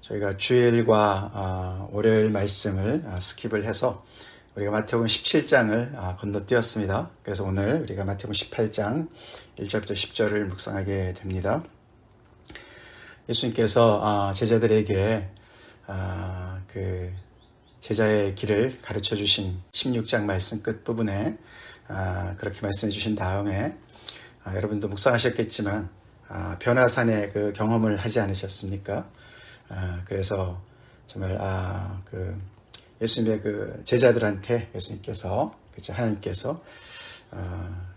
저희가 주일과 월요일 말씀을 스킵을 해서 우리가 마태복음 17장을 건너뛰었습니다. 그래서 오늘 우리가 마태복음 18장 1절부터 10절을 묵상하게 됩니다. 예수님께서 제자들에게 그 제자의 길을 가르쳐 주신 16장 말씀 끝부분에 그렇게 말씀해 주신 다음에 여러분도 묵상하셨겠지만 변화산의 그 경험을 하지 않으셨습니까? 그래서 정말 그 예수님의 그 제자들한테 예수님께서 그렇죠? 하나님께서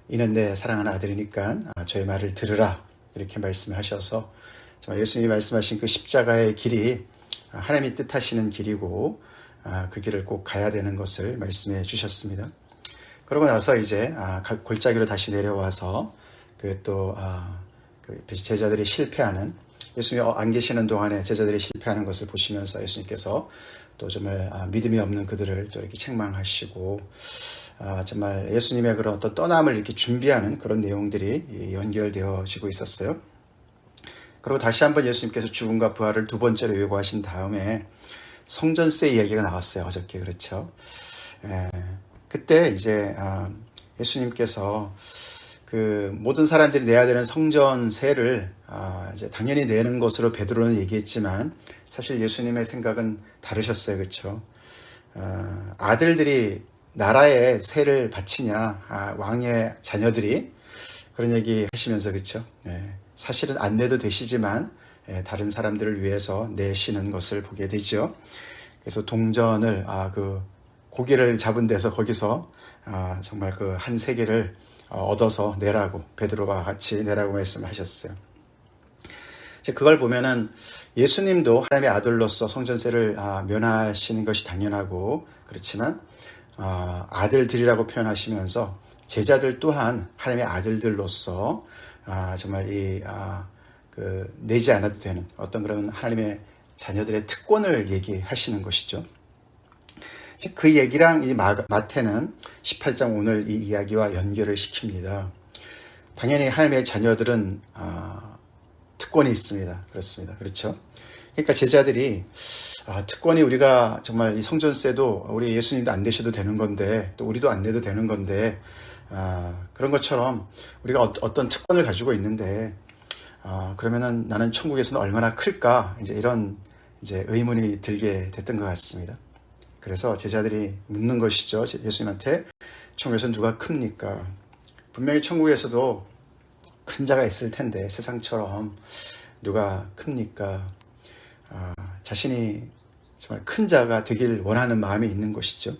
이는 내 사랑하는 아들이니까 저의 말을 들으라 이렇게 말씀을 하셔서 정말 예수님이 말씀하신 그 십자가의 길이 하나님이 뜻하시는 길이고 그 길을 꼭 가야 되는 것을 말씀해 주셨습니다. 그러고 나서 이제 골짜기로 다시 내려와서 그 제자들이 실패하는 예수님이 안 계시는 동안에 제자들이 실패하는 것을 보시면서 예수님께서 또 정말 믿음이 없는 그들을 또 이렇게 책망하시고 정말 예수님의 그런 어떤 떠남을 이렇게 준비하는 그런 내용들이 연결되어지고 있었어요. 그리고 다시 한번 예수님께서 죽음과 부활을 두 번째로 요구하신 다음에 성전세 이야기가 나왔어요. 어저께 그렇죠. 그때 이제 예수님께서 그 모든 사람들이 내야 되는 성전세를 이제 당연히 내는 것으로 베드로는 얘기했지만 사실 예수님의 생각은 다르셨어요. 그렇죠? 아들들이 나라에 세를 바치냐 왕의 자녀들이 그런 얘기 하시면서 그렇죠? 사실은 안 내도 되시지만 다른 사람들을 위해서 내시는 것을 보게 되죠. 그래서 동전을 그 고기를 잡은 데서 거기서 정말 그 한 세계를 얻어서 내라고 베드로와 같이 내라고 말씀하셨어요. 그걸 보면은 예수님도 하나님의 아들로서 성전세를 면하시는 것이 당연하고 그렇지만 아들들이라고 표현하시면서 제자들 또한 하나님의 아들들로서 정말 그 내지 않아도 되는 어떤 그런 하나님의 자녀들의 특권을 얘기하시는 것이죠. 그 얘기랑 이 마태는 18장 오늘 이 이야기와 연결을 시킵니다. 당연히 하나님의 자녀들은 특권이 있습니다. 그렇습니다. 그렇죠? 그러니까 제자들이 특권이 우리가 정말 이 성전세도 우리 예수님도 안 내셔도 되는 건데 또 우리도 안 내도 되는 건데 그런 것처럼 우리가 어떤 특권을 가지고 있는데 그러면은 나는 천국에서는 얼마나 클까? 이제 이런 이제 의문이 들게 됐던 것 같습니다. 그래서 제자들이 묻는 것이죠. 예수님한테 천국에서 누가 큽니까? 분명히 천국에서도 큰 자가 있을 텐데 세상처럼 누가 큽니까? 자신이 정말 큰 자가 되길 원하는 마음이 있는 것이죠.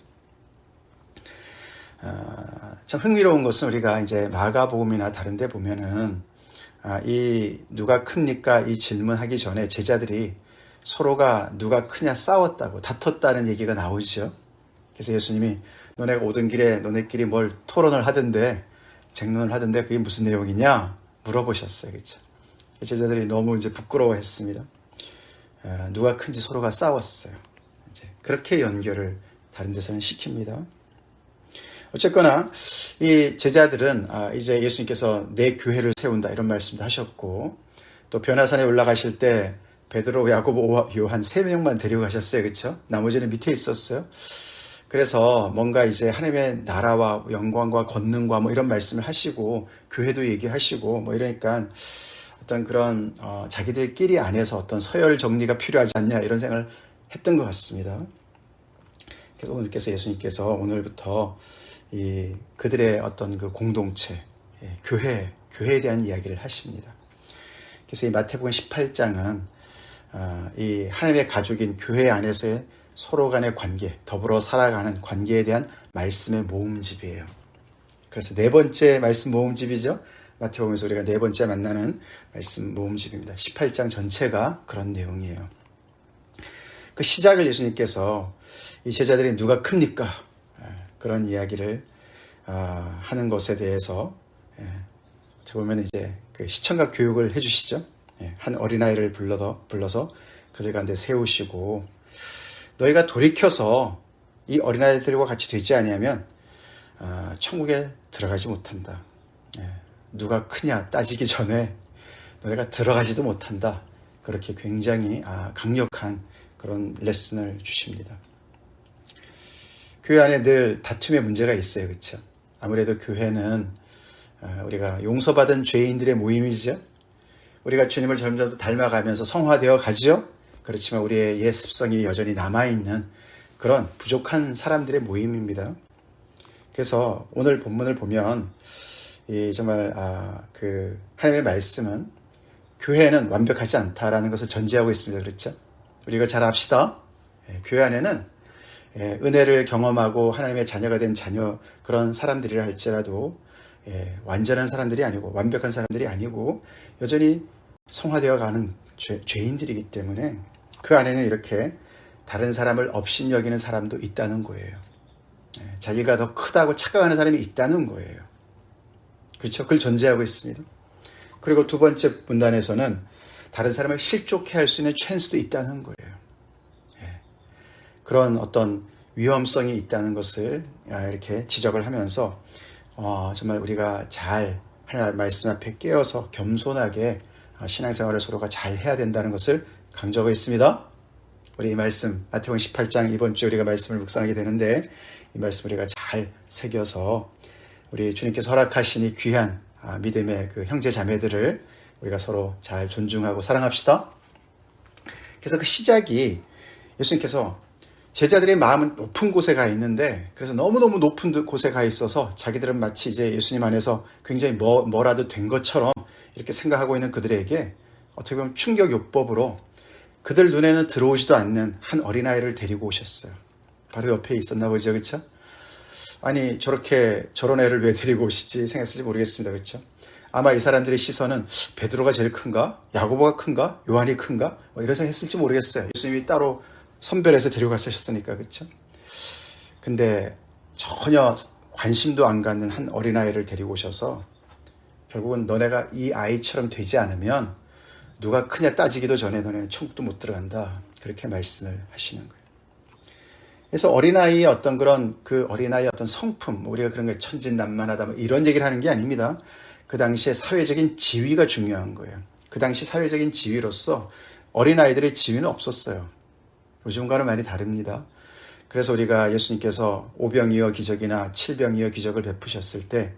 참 흥미로운 것은 우리가 이제 마가복음이나 다른 데 보면은 이 누가 큽니까? 이 질문하기 전에 제자들이 서로가 누가 크냐 싸웠다고 다퉜다는 얘기가 나오죠. 그래서 예수님이 너네가 오던 길에 너네끼리 뭘 토론을 하던데 쟁론을 하던데 그게 무슨 내용이냐 물어보셨어요. 그렇죠? 제자들이 너무 이제 부끄러워했습니다. 누가 큰지 서로가 싸웠어요. 이제 그렇게 연결을 다른 데서는 시킵니다. 어쨌거나 이 제자들은 이제 예수님께서 내 교회를 세운다 이런 말씀도 하셨고 또 변화산에 올라가실 때 베드로, 야고보, 요한 3명만 데려가셨어요. 그렇죠? 나머지는 밑에 있었어요. 그래서 뭔가 이제 하나님의 나라와 영광과 권능과 뭐 이런 말씀을 하시고 교회도 얘기하시고 뭐 이러니까 어떤 그런 자기들끼리 안에서 어떤 서열 정리가 필요하지 않냐 이런 생각을 했던 것 같습니다. 그래서 오늘께서 예수님께서 오늘부터 이 그들의 어떤 그 공동체, 교회에 대한 이야기를 하십니다. 그래서 이 마태복음 18장은 이 하나님의 가족인 교회 안에서의 서로 간의 관계, 더불어 살아가는 관계에 대한 말씀의 모음집이에요. 그래서 네 번째 말씀 모음집이죠. 마태복음에서 우리가 네 번째 만나는 말씀 모음집입니다. 18장 전체가 그런 내용이에요. 그 시작을 예수님께서 이 제자들이 누가 큽니까? 그런 이야기를 하는 것에 대해서 보면 이제 그 시청각 교육을 해주시죠. 한 어린아이를 불러서 그들 가운데 세우시고 너희가 돌이켜서 이 어린아이들과 같이 되지 아니하면 천국에 들어가지 못한다. 누가 크냐 따지기 전에 너네가 들어가지도 못한다. 그렇게 굉장히 강력한 그런 레슨을 주십니다. 교회 안에 늘 다툼의 문제가 있어요. 그렇죠? 아무래도 교회는 우리가 용서받은 죄인들의 모임이죠. 우리가 주님을 점점 더 닮아가면서 성화되어 가죠. 그렇지만 우리의 옛 습성이 여전히 남아있는 그런 부족한 사람들의 모임입니다. 그래서 오늘 본문을 보면 정말 그 하나님의 말씀은 교회는 완벽하지 않다라는 것을 전제하고 있습니다. 그렇죠? 우리가 잘 압시다. 교회 안에는 은혜를 경험하고 하나님의 자녀가 된 자녀 그런 사람들이라 할지라도 완전한 사람들이 아니고 완벽한 사람들이 아니고 여전히 성화되어 가는 죄인들이기 때문에 그 안에는 이렇게 다른 사람을 업신여기는 사람도 있다는 거예요. 자기가 더 크다고 착각하는 사람이 있다는 거예요. 그렇죠? 그걸 전제하고 있습니다. 그리고 두 번째 문단에서는 다른 사람을 실족해 할 수 있는 찬스도 있다는 거예요. 그런 어떤 위험성이 있다는 것을 이렇게 지적을 하면서 정말 우리가 잘 하나님 말씀 앞에 깨어서 겸손하게 신앙생활을 서로가 잘 해야 된다는 것을 강조하고 있습니다. 우리 이 말씀 마태복음 18장 이번 주에 우리가 말씀을 묵상하게 되는데 이 말씀 우리가 잘 새겨서 우리 주님께서 허락하신 이 귀한 믿음의 그 형제 자매들을 우리가 서로 잘 존중하고 사랑합시다. 그래서 그 시작이 예수님께서 제자들의 마음은 높은 곳에 가 있는데 그래서 너무너무 높은 곳에 가 있어서 자기들은 마치 이제 예수님 안에서 굉장히 뭐라도 된 것처럼 이렇게 생각하고 있는 그들에게 어떻게 보면 충격요법으로 그들 눈에는 들어오지도 않는 한 어린아이를 데리고 오셨어요. 바로 옆에 있었나 보죠. 그렇죠? 아니 저런 애를 왜 데리고 오시지 생각했을지 모르겠습니다. 그렇죠? 아마 이 사람들의 시선은 베드로가 제일 큰가? 야고보가 큰가? 요한이 큰가? 이런 생각 했을지 모르겠어요. 예수님이 따로 선별해서 데려갔으셨으니까. 그렇죠? 근데 전혀 관심도 안 갖는 한 어린아이를 데리고 오셔서 결국은 너네가 이 아이처럼 되지 않으면 누가 크냐 따지기도 전에 너네는 천국도 못 들어간다. 그렇게 말씀을 하시는 거예요. 그래서 어린아이의 어떤 그 어린아이의 어떤 성품, 우리가 그런 게 천진난만하다 이런 얘기를 하는 게 아닙니다. 그 당시에 사회적인 지위가 중요한 거예요. 그 당시 사회적인 지위로서 어린아이들의 지위는 없었어요. 요즘과는 많이 다릅니다. 그래서 우리가 예수님께서 오병이어 기적이나 칠병이어 기적을 베푸셨을 때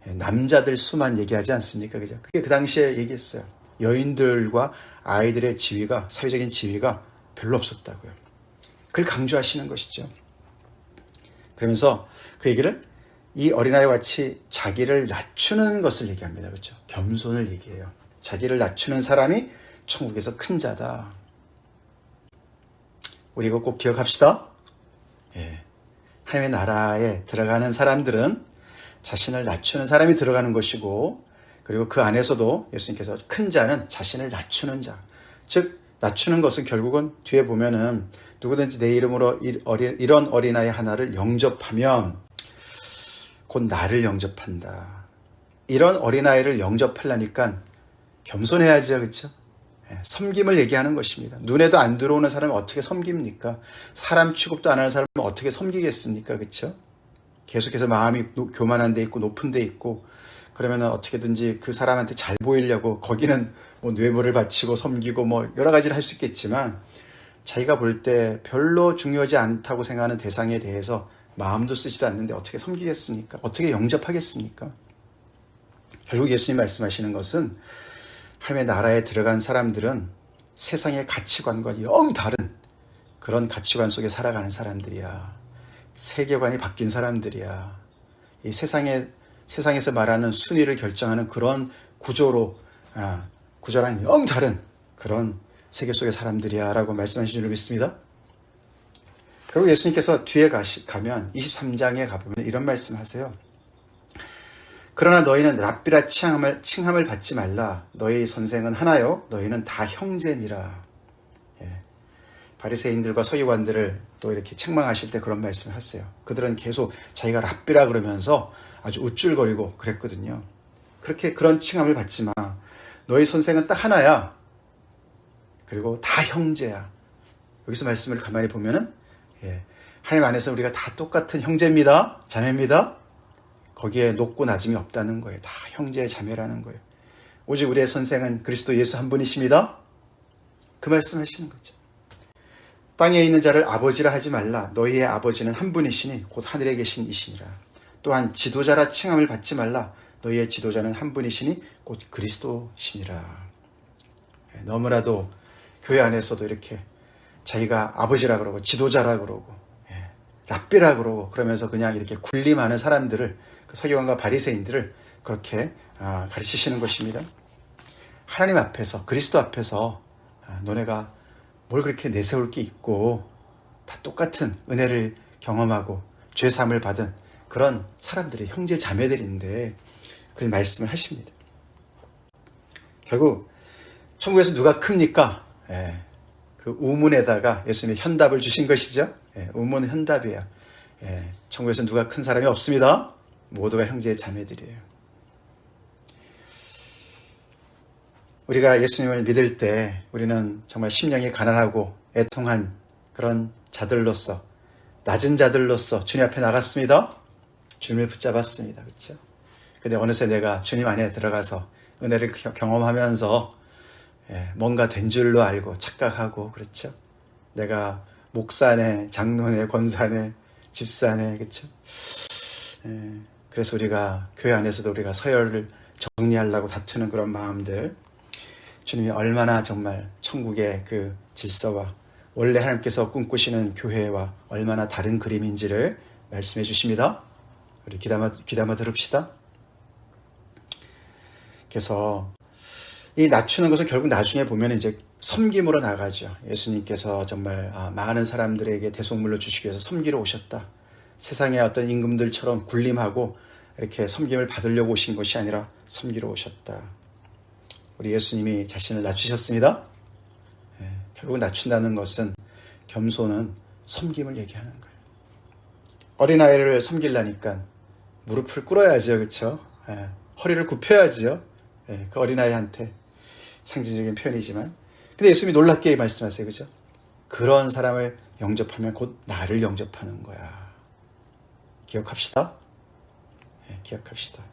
남자들 수만 얘기하지 않습니까? 그죠? 그게 그 당시에 얘기했어요. 여인들과 아이들의 지위가, 사회적인 지위가 별로 없었다고요. 그걸 강조하시는 것이죠. 그러면서 그 얘기를 이 어린아이와 같이 자기를 낮추는 것을 얘기합니다. 그렇죠? 겸손을 얘기해요. 자기를 낮추는 사람이 천국에서 큰 자다. 우리 이거 꼭 기억합시다. 하나님의 나라에 들어가는 사람들은 자신을 낮추는 사람이 들어가는 것이고 그리고 그 안에서도 예수님께서 큰 자는 자신을 낮추는 자. 즉 낮추는 것은 결국은 뒤에 보면은 누구든지 내 이름으로 이런 어린아이 하나를 영접하면 곧 나를 영접한다. 이런 어린아이를 영접하려니까 겸손해야죠. 그렇죠? 섬김을 얘기하는 것입니다. 눈에도 안 들어오는 사람을 어떻게 섬깁니까? 사람 취급도 안 하는 사람을 어떻게 섬기겠습니까? 그렇죠? 계속해서 마음이 교만한 데 있고 높은 데 있고 그러면 어떻게든지 그 사람한테 잘 보이려고 거기는 뭐 뇌물을 바치고 섬기고 뭐 여러 가지를 할 수 있겠지만 자기가 볼 때 별로 중요하지 않다고 생각하는 대상에 대해서 마음도 쓰지도 않는데 어떻게 섬기겠습니까? 어떻게 영접하겠습니까? 결국 예수님 말씀하시는 것은 하나님의 나라에 들어간 사람들은 세상의 가치관과 영 다른 그런 가치관 속에 살아가는 사람들이야. 세계관이 바뀐 사람들이야. 이 세상에서 말하는 순위를 결정하는 그런 구조랑 영 다른 그런 세계 속의 사람들이야 라고 말씀하신 줄 믿습니다. 그리고 예수님께서 뒤에 가면 23장에 가보면 이런 말씀을 하세요. 그러나 너희는 랍비라 칭함을 받지 말라. 너희 선생은 하나요. 너희는 다 형제니라. 바리새인들과 서기관들을 또 이렇게 책망하실 때 그런 말씀을 하세요. 그들은 계속 자기가 랍비라 그러면서 아주 우쭐거리고 그랬거든요. 그런 칭함을 받지 마. 너희 선생은 딱 하나야. 그리고 다 형제야. 여기서 말씀을 가만히 보면은 하나님 안에서 우리가 다 똑같은 형제입니다. 자매입니다. 거기에 높고 낮음이 없다는 거예요. 다 형제의 자매라는 거예요. 오직 우리의 선생은 그리스도 예수 한 분이십니다. 그 말씀 하시는 거죠. 땅에 있는 자를 아버지라 하지 말라. 너희의 아버지는 한 분이시니 곧 하늘에 계신 이시니라. 또한 지도자라 칭함을 받지 말라. 너희의 지도자는 한 분이시니 곧 그리스도시니라. 너무나도 교회 안에서도 이렇게 자기가 아버지라 그러고 지도자라 그러고 랍비라 그러고 그러면서 그냥 이렇게 군림하는 사람들을, 그 서기관과 바리새인들을 그렇게 가르치시는 것입니다. 하나님 앞에서, 그리스도 앞에서 너네가 뭘 그렇게 내세울 게 있고, 다 똑같은 은혜를 경험하고 죄사함을 받은 그런 사람들이 형제 자매들인데 그걸 말씀을 하십니다. 결국 천국에서 누가 큽니까? 그 우문에다가 예수님이 현답을 주신 것이죠. 우문은 현답이에요. 천국에서 누가 큰 사람이 없습니다. 모두가 형제 자매들이에요. 우리가 예수님을 믿을 때 우리는 정말 심령이 가난하고 애통한 그런 자들로서, 낮은 자들로서 주님 앞에 나갔습니다. 주님을 붙잡았습니다. 그렇죠? 근데 어느새 내가 주님 안에 들어가서 은혜를 경험하면서 뭔가 된 줄로 알고 착각하고, 그렇죠? 내가 목사네, 장로네, 권사네, 집사네, 그렇죠? 그래서 우리가 교회 안에서도 우리가 서열을 정리하려고 다투는 그런 마음들, 주님이 얼마나 정말 천국의 그 질서와 원래 하나님께서 꿈꾸시는 교회와 얼마나 다른 그림인지를 말씀해 주십니다. 우리 귀담아 들읍시다. 그래서 이 낮추는 것은 결국 나중에 보면 이제 섬김으로 나가죠. 예수님께서 정말 많은 사람들에게 대속물로 주시기 위해서 섬기러 오셨다. 세상의 어떤 임금들처럼 군림하고 이렇게 섬김을 받으려고 오신 것이 아니라 섬기러 오셨다. 우리 예수님이 자신을 낮추셨습니다. 결국 낮춘다는 것은, 겸손은 섬김을 얘기하는 거예요. 어린아이를 섬기려니까 무릎을 꿇어야죠. 그렇죠? 허리를 굽혀야죠. 그 어린아이한테 상징적인 표현이지만, 근데 예수님이 놀랍게 말씀하세요. 그죠? 그런 사람을 영접하면 곧 나를 영접하는 거야. 기억합시다. 기억합시다.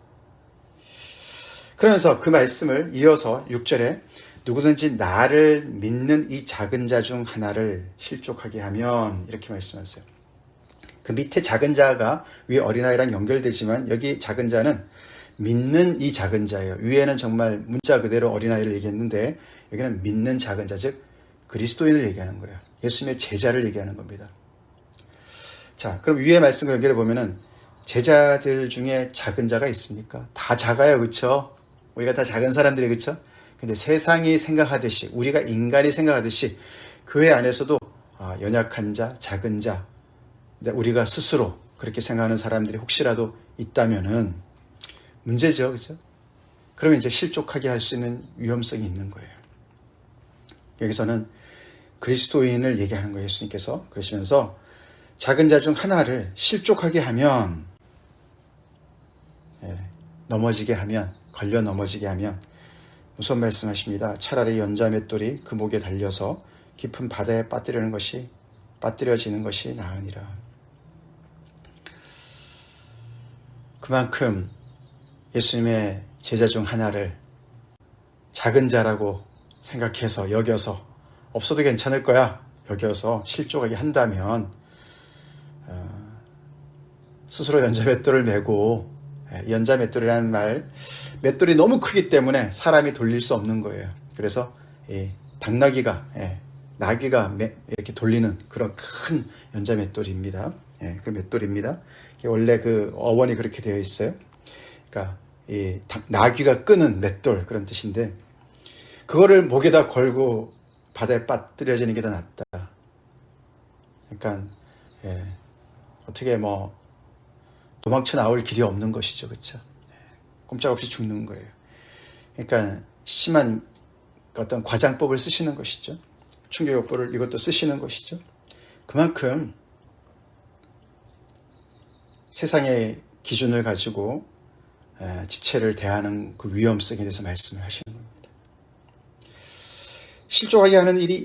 그러면서 그 말씀을 이어서 6절에 누구든지 나를 믿는 이 작은 자 중 하나를 실족하게 하면, 이렇게 말씀하세요. 그 밑에 작은 자가 위에 어린아이랑 연결되지만 여기 작은 자는 믿는 이 작은 자예요. 위에는 정말 문자 그대로 어린아이를 얘기했는데 여기는 믿는 작은 자, 즉 그리스도인을 얘기하는 거예요. 예수님의 제자를 얘기하는 겁니다. 자, 그럼 위에 말씀과 연결해 보면은 제자들 중에 작은 자가 있습니까? 다 작아요. 그렇죠? 우리가 다 작은 사람들이, 그렇죠? 근데 세상이 생각하듯이, 우리가 인간이 생각하듯이 교회 안에서도 연약한 자, 작은 자, 우리가 스스로 그렇게 생각하는 사람들이 혹시라도 있다면은 문제죠. 그렇죠? 그러면 이제 실족하게 할 수 있는 위험성이 있는 거예요. 여기서는 그리스도인을 얘기하는 거예요. 예수님께서 그러시면서 작은 자 중 하나를 실족하게 하면, 넘어지게 하면, 걸려 넘어지게 하면 무슨 말씀하십니다. 차라리 연자 맷돌이 그 목에 달려서 깊은 바다에 빠뜨려지는 것이 나으니라. 그만큼 예수님의 제자 중 하나를 작은 자라고 생각해서, 여겨서, 없어도 괜찮을 거야 여겨서 실족하게 한다면 스스로 연자 맷돌을 메고, 연자 맷돌이라는 말, 맷돌이 너무 크기 때문에 사람이 돌릴 수 없는 거예요. 그래서 당나귀가, 나귀가 이렇게 돌리는 그런 큰 연자 맷돌입니다. 그 맷돌입니다. 원래 그 어원이 그렇게 되어 있어요. 그러니까 이 나귀가 끄는 맷돌, 그런 뜻인데, 그거를 목에다 걸고 바다에 빠뜨려지는 게 더 낫다. 그러니까 어떻게 도망쳐 나올 길이 없는 것이죠. 그렇죠? 꼼짝없이 죽는 거예요. 그러니까 심한 어떤 과장법을 쓰시는 것이죠. 충격요법을 이것도 쓰시는 것이죠. 그만큼 세상의 기준을 가지고 지체를 대하는 그 위험성에 대해서 말씀을 하시는 겁니다. 실족하게 하는 일이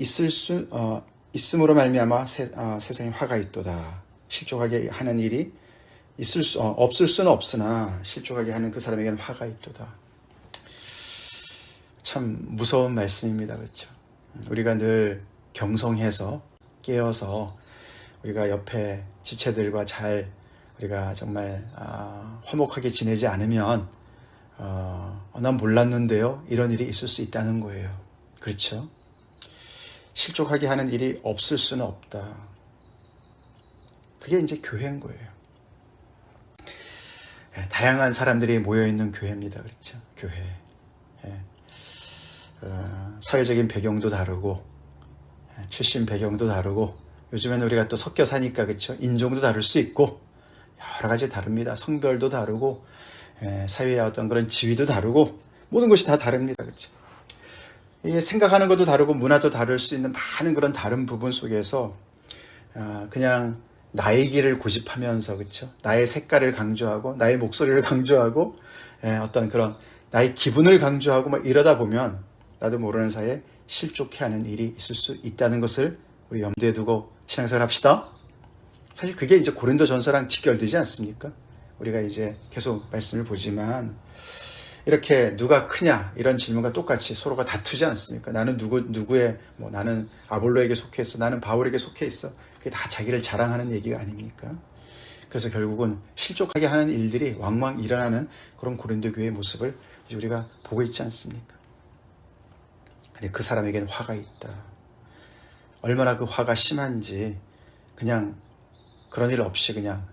있음으로 말미암아 세상에 화가 있도다. 실족하게 하는 일이 없을 수는 없으나 실족하게 하는 그 사람에게는 화가 있도다. 참 무서운 말씀입니다. 그렇죠? 우리가 늘 경성해서 깨어서 우리가 옆에 지체들과 잘 우리가 정말 화목하게 지내지 않으면 난 몰랐는데요, 이런 일이 있을 수 있다는 거예요. 그렇죠? 실족하게 하는 일이 없을 수는 없다. 그게 이제 교회인 거예요. 다양한 사람들이 모여있는 교회입니다. 그렇죠? 교회. 사회적인 배경도 다르고 출신 배경도 다르고 요즘에는 우리가 또 섞여 사니까 그렇죠? 인종도 다를 수 있고 여러 가지 다릅니다. 성별도 다르고 사회의 어떤 그런 지위도 다르고 모든 것이 다 다릅니다. 그렇죠? 이게 생각하는 것도 다르고 문화도 다를 수 있는 많은 그런 다른 부분 속에서 그냥 나의 길을 고집하면서 그렇죠? 나의 색깔을 강조하고 나의 목소리를 강조하고 어떤 그런 나의 기분을 강조하고 막 이러다 보면 나도 모르는 사이에 실족해하는 일이 있을 수 있다는 것을 우리 염두에 두고 신앙생활 합시다. 사실 그게 이제 고린도전서랑 직결되지 않습니까? 우리가 이제 계속 말씀을 보지만 이렇게 누가 크냐 이런 질문과 똑같이 서로가 다투지 않습니까? 나는 누구의 나는 아볼로에게 속해 있어, 나는 바울에게 속해 있어. 그게 다 자기를 자랑하는 얘기가 아닙니까? 그래서 결국은 실족하게 하는 일들이 왕왕 일어나는 그런 고린도 교회의 모습을 우리가 보고 있지 않습니까? 근데 그 사람에게는 화가 있다. 얼마나 그 화가 심한지 그냥 그런 일 없이 그냥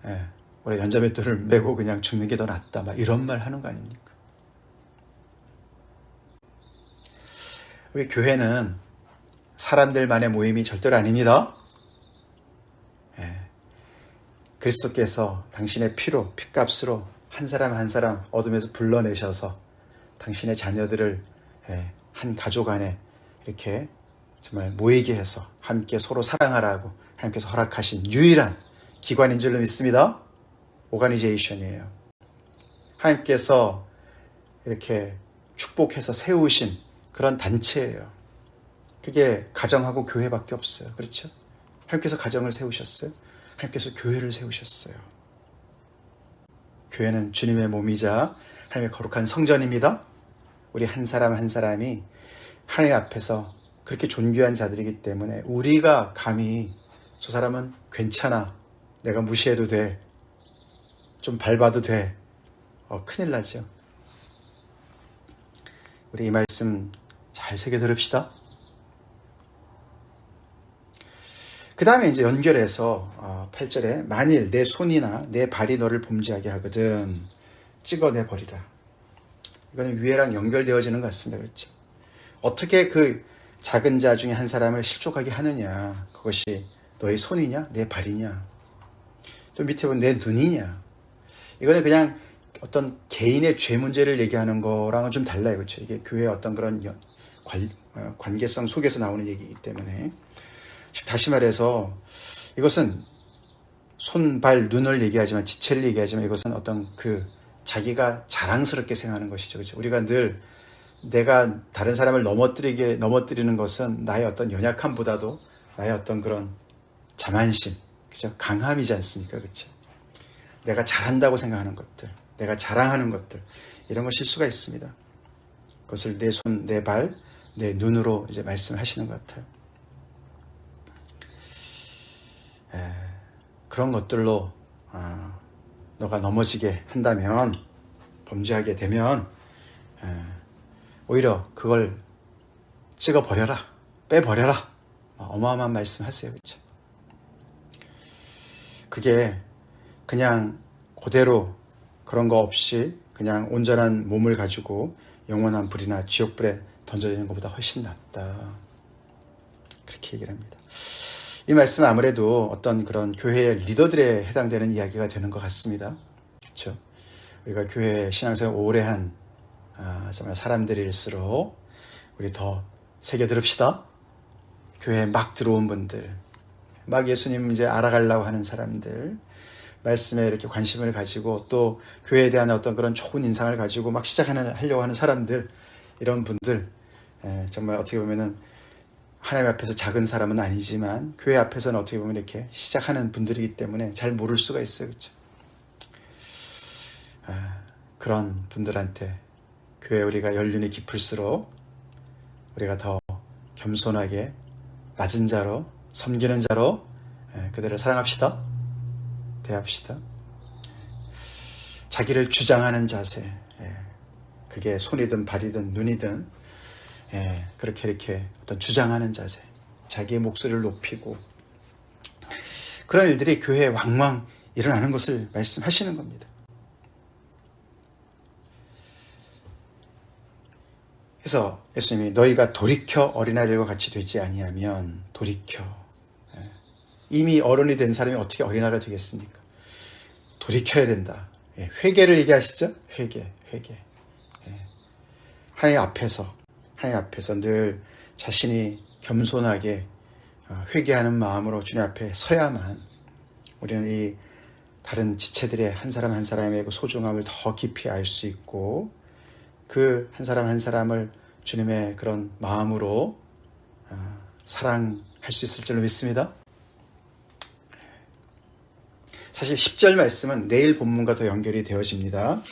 우리 연자맷돌을 메고 그냥 죽는 게 더 낫다. 막 이런 말 하는 거 아닙니까? 우리 교회는 사람들만의 모임이 절대로 아닙니다. 그리스도께서 당신의 피로, 핏값으로 한 사람 한 사람 어둠에서 불러내셔서 당신의 자녀들을 한 가족 안에 이렇게 정말 모이게 해서 함께 서로 사랑하라고 하나님께서 허락하신 유일한 기관인 줄로 믿습니다. 오가니제이션이에요. 하나님께서 이렇게 축복해서 세우신 그런 단체예요. 그게 가정하고 교회밖에 없어요. 그렇죠? 하나님께서 가정을 세우셨어요. 하나님께서 교회를 세우셨어요. 교회는 주님의 몸이자 하나님의 거룩한 성전입니다. 우리 한 사람 한 사람이 하나님 앞에서 그렇게 존귀한 자들이기 때문에 우리가 감히 저 사람은 괜찮아, 내가 무시해도 돼, 좀 밟아도 돼, 큰일 나죠. 우리 이 말씀 잘 새겨 들읍시다. 그 다음에 이제 연결해서 8절에 만일 내 손이나 내 발이 너를 범죄하게 하거든 찍어내 버리라. 이거는 위에랑 연결되어지는 것 같습니다. 그렇죠? 어떻게 그 작은 자 중에 한 사람을 실족하게 하느냐. 그것이 너의 손이냐 내 발이냐, 또 밑에 보면 내 눈이냐. 이거는 그냥 어떤 개인의 죄 문제를 얘기하는 거랑은 좀 달라요. 그렇죠? 이게 교회의 어떤 그런 관계성 속에서 나오는 얘기이기 때문에, 즉 다시 말해서 이것은 손, 발, 눈을 얘기하지만, 지체를 얘기하지만 이것은 어떤 그 자기가 자랑스럽게 생각하는 것이죠. 그렇죠? 우리가 늘 내가 다른 사람을 넘어뜨리는 것은 나의 어떤 연약함보다도 나의 어떤 그런 자만심, 그죠? 강함이지 않습니까? 그렇죠? 내가 잘한다고 생각하는 것들, 내가 자랑하는 것들, 이런 거 실수가 있습니다. 그것을 내 손, 내 발, 내 눈으로 이제 말씀하시는 것 같아요. 그런 것들로 너가 넘어지게 한다면, 범죄하게 되면 오히려 그걸 찍어버려라, 빼버려라. 어마어마한 말씀하세요. 그렇죠? 그게 그냥 그대로 그런 거 없이 그냥 온전한 몸을 가지고 영원한 불이나 지옥불에 던져지는 것보다 훨씬 낫다. 그렇게 얘기를 합니다. 이 말씀은 아무래도 어떤 그런 교회의 리더들에 해당되는 이야기가 되는 것 같습니다. 그렇죠? 우리가 교회 신앙생활 오래 한 정말 사람들일수록 우리 더 새겨 들읍시다. 교회에 막 들어온 분들, 막 예수님 이제 알아가려고 하는 사람들, 말씀에 이렇게 관심을 가지고 또 교회에 대한 어떤 그런 좋은 인상을 가지고 막 하려고 하는 사람들, 이런 분들, 정말 어떻게 보면은 하나님 앞에서 작은 사람은 아니지만 교회 앞에서는 어떻게 보면 이렇게 시작하는 분들이기 때문에 잘 모를 수가 있어요. 그렇죠? 그런 분들한테 교회 우리가 연륜이 깊을수록 우리가 더 겸손하게 낮은 자로 섬기는 자로 그들을 사랑합시다. 대합시다. 자기를 주장하는 자세, 그게 손이든 발이든 눈이든 그렇게 이렇게 어떤 주장하는 자세, 자기의 목소리를 높이고 그런 일들이 교회에 왕왕 일어나는 것을 말씀하시는 겁니다. 그래서 예수님이 너희가 돌이켜 어린아이들과 같이 되지 아니하면 돌이켜. 이미 어른이 된 사람이 어떻게 어린아이가 되겠습니까? 돌이켜야 된다. 회개를 얘기하시죠? 회개. 하나님 앞에서 늘 자신이 겸손하게 회개하는 마음으로 주님 앞에 서야만 우리는 이 다른 지체들의 한 사람 한 사람의 그 소중함을 더 깊이 알 수 있고 그 한 사람 한 사람을 주님의 그런 마음으로 사랑할 수 있을 줄로 믿습니다. 사실 10절 말씀은 내일 본문과 더 연결이 되어집니다.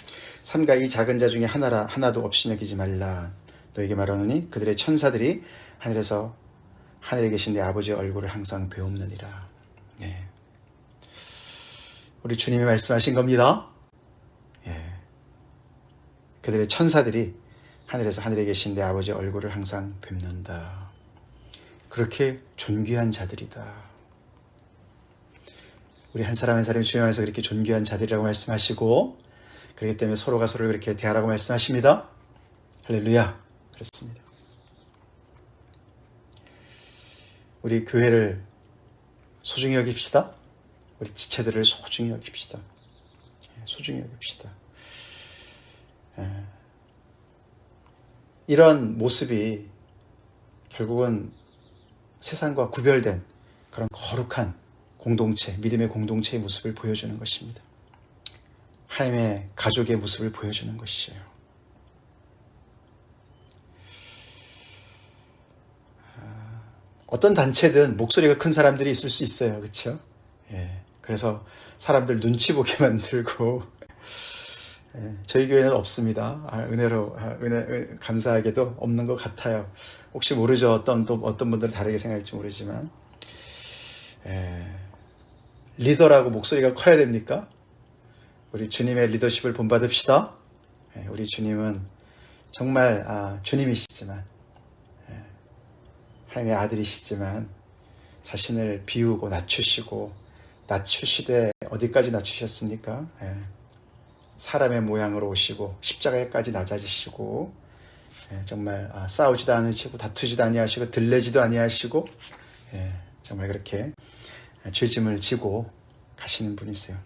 삼가 이 작은 자 중에 하나도 없이 여기지 말라. 너에게 말하노니 그들의 천사들이 하늘에 계신 내 아버지의 얼굴을 항상 배움느니라. 우리 주님이 말씀하신 겁니다. 그들의 천사들이 하늘에 계신 내 아버지의 얼굴을 항상 뵙는다. 그렇게 존귀한 자들이다. 우리 한 사람 한 사람이 주님 안에서 그렇게 존귀한 자들이라고 말씀하시고 그렇기 때문에 서로가 서로를 그렇게 대하라고 말씀하십니다. 할렐루야. 그렇습니다. 우리 교회를 소중히 여깁시다. 우리 지체들을 소중히 여깁시다. 소중히 여깁시다. 이런 모습이 결국은 세상과 구별된 그런 거룩한 공동체, 믿음의 공동체의 모습을 보여주는 것입니다. 하나님의 가족의 모습을 보여주는 것이에요. 어떤 단체든 목소리가 큰 사람들이 있을 수 있어요. 그렇죠? 그래서 사람들 눈치 보게 만들고 저희 교회는 없습니다. 감사하게도 없는 것 같아요. 혹시 모르죠. 어떤 분들은 다르게 생각할지 모르지만 리더라고 목소리가 커야 됩니까? 우리 주님의 리더십을 본받읍시다. 우리 주님은 정말 주님이시지만 하나님의 아들이시지만 자신을 비우고 낮추시되 어디까지 낮추셨습니까? 사람의 모양으로 오시고 십자가에까지 낮아지시고 정말 싸우지도 않으시고 다투지도 아니하시고 들레지도 아니하시고 정말 그렇게 죄짐을 지고 가시는 분이세요.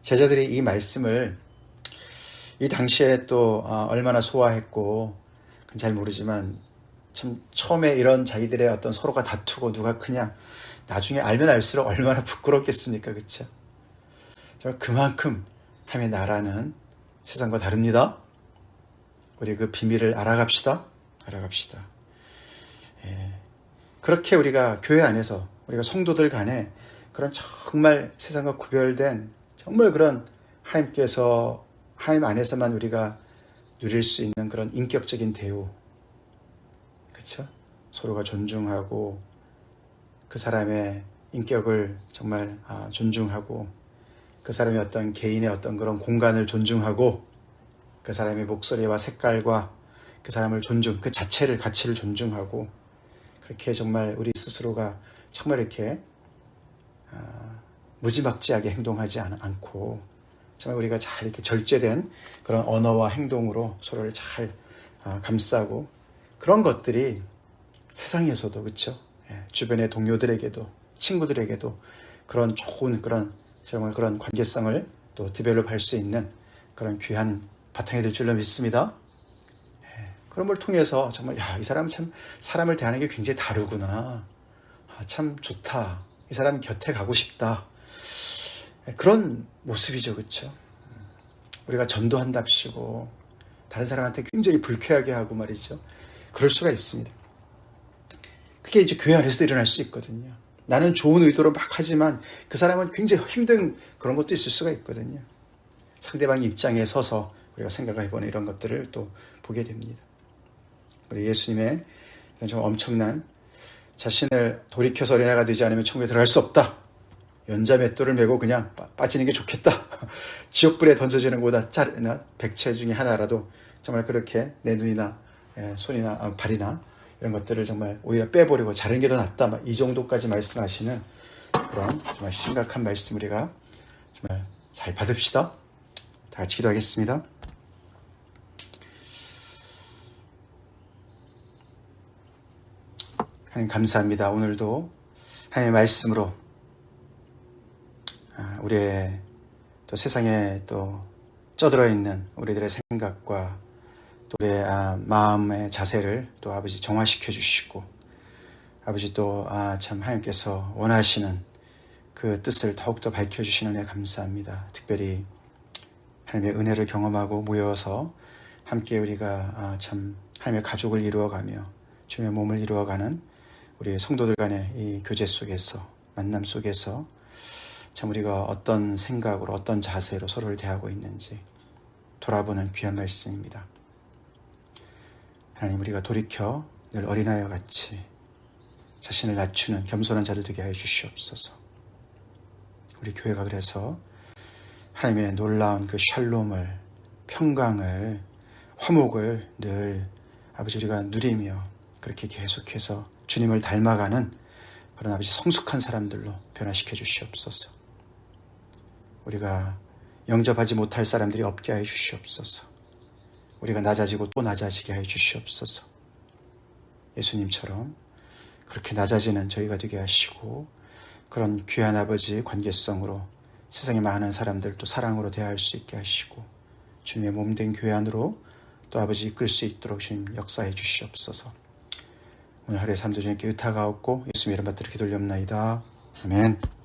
제자들이 이 말씀을 이 당시에 또 얼마나 소화했고 그건 잘 모르지만 참 처음에 이런 자기들의 어떤 서로가 다투고 누가 크냐 나중에 알면 알수록 얼마나 부끄럽겠습니까? 그렇죠? 그만큼 하나님의 나라는 세상과 다릅니다. 우리 그 비밀을 알아갑시다. 그렇게 우리가 교회 안에서 우리가 성도들 간에 그런 정말 세상과 구별된 정말 그런 하나님 안에서만 우리가 누릴 수 있는 그런 인격적인 대우, 그렇죠? 서로가 존중하고 그 사람의 인격을 정말 존중하고 그 사람의 어떤 개인의 어떤 그런 공간을 존중하고 그 사람의 목소리와 색깔과 그 사람을 그 자체를 가치를 존중하고 그렇게 정말 우리 스스로가 정말 이렇게 무지막지하게 행동하지 않고 정말 우리가 잘 이렇게 절제된 그런 언어와 행동으로 서로를 잘 감싸고 그런 것들이 세상에서도 그렇죠? 주변의 동료들에게도 친구들에게도 그런 좋은 정말 그런 관계성을 또 디벨롭할 수 있는 그런 귀한 바탕이 될 줄로 믿습니다. 그런 걸 통해서 정말 이 사람은 참 사람을 대하는 게 굉장히 다르구나. 참 좋다. 이 사람 곁에 가고 싶다. 그런 모습이죠. 그렇죠? 우리가 전도한답시고 다른 사람한테 굉장히 불쾌하게 하고 말이죠. 그럴 수가 있습니다. 그게 이제 교회 안에서도 일어날 수 있거든요. 나는 좋은 의도로 막 하지만 그 사람은 굉장히 힘든 그런 것도 있을 수가 있거든요. 상대방 입장에 서서 우리가 생각해보는 이런 것들을 또 보게 됩니다. 우리 예수님의 이런 좀 엄청난 자신을 돌이켜서 어린아이가 되지 않으면 천국에 들어갈 수 없다. 연자맷돌을 메고 그냥 빠지는 게 좋겠다. 지옥불에 던져지는 것보다 백체 중에 하나라도 정말 그렇게 내 눈이나 손이나 발이나 이런 것들을 정말 오히려 빼버리고 자르는 게 더 낫다. 이 정도까지 말씀하시는 그런 정말 심각한 말씀 우리가 정말 잘 받읍시다. 다 같이 기도하겠습니다. 하나님 감사합니다. 오늘도 하나님의 말씀으로 우리의 또 세상에 또 쩌들어 있는 우리들의 생각과 또 우리의 마음의 자세를 또 아버지 정화시켜 주시고 아버지 또 참 하나님께서 원하시는 그 뜻을 더욱더 밝혀주시는 은혜 감사합니다. 특별히 하나님의 은혜를 경험하고 모여서 함께 우리가 참 하나님의 가족을 이루어가며 주님의 몸을 이루어가는 우리 성도들 간의 이 교제 속에서 만남 속에서 참 우리가 어떤 생각으로 어떤 자세로 서로를 대하고 있는지 돌아보는 귀한 말씀입니다. 하나님 우리가 돌이켜 늘 어린아이와 같이 자신을 낮추는 겸손한 자들 되게 하여 주시옵소서. 우리 교회가 그래서 하나님의 놀라운 그 샬롬을 평강을 화목을 늘 아버지 우리가 누리며 그렇게 계속해서 주님을 닮아가는 그런 아버지 성숙한 사람들로 변화시켜 주시옵소서. 우리가 영접하지 못할 사람들이 없게 하여 주시옵소서. 우리가 낮아지고 또 낮아지게 하여 주시옵소서. 예수님처럼 그렇게 낮아지는 저희가 되게 하시고 그런 귀한 아버지 관계성으로 세상의 많은 사람들 또 사랑으로 대할 수 있게 하시고 주님의 몸된 교회 안으로 또 아버지 이끌 수 있도록 주님 역사해 주시옵소서. 오늘 하루의 삶도 주님께 의탁하옵고 예수님 이름 받들어 기도 올리옵나이다. 아멘.